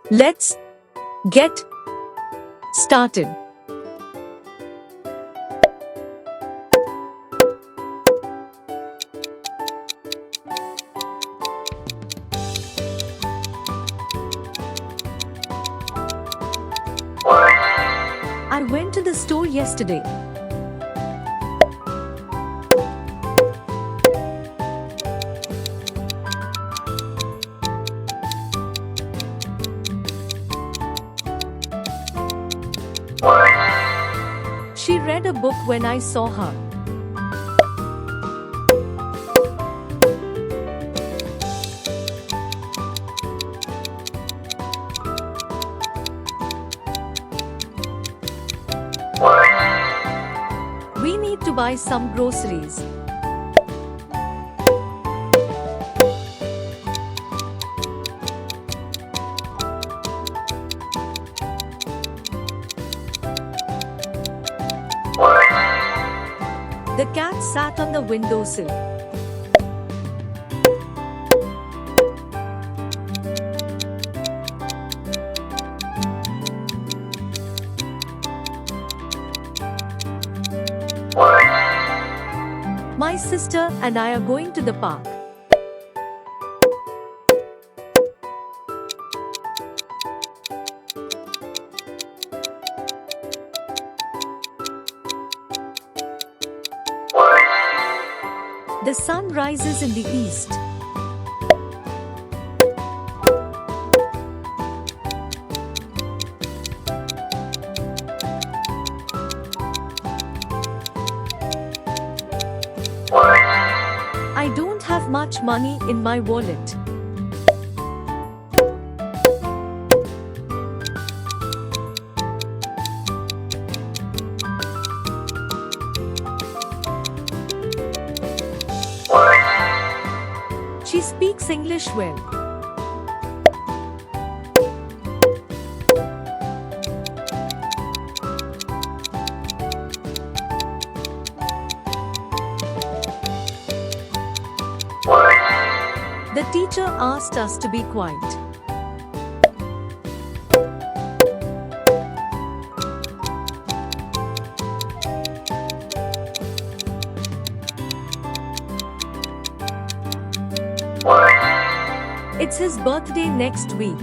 Let's get started. I went to the store yesterday. She read a book when I saw her. We need to buy some groceries. The cat sat on the windowsill. My sister and I are going to the park. The sun rises in the east. I don't have much money in my wallet. She speaks English well. The teacher asked us to be quiet. It's his birthday next week.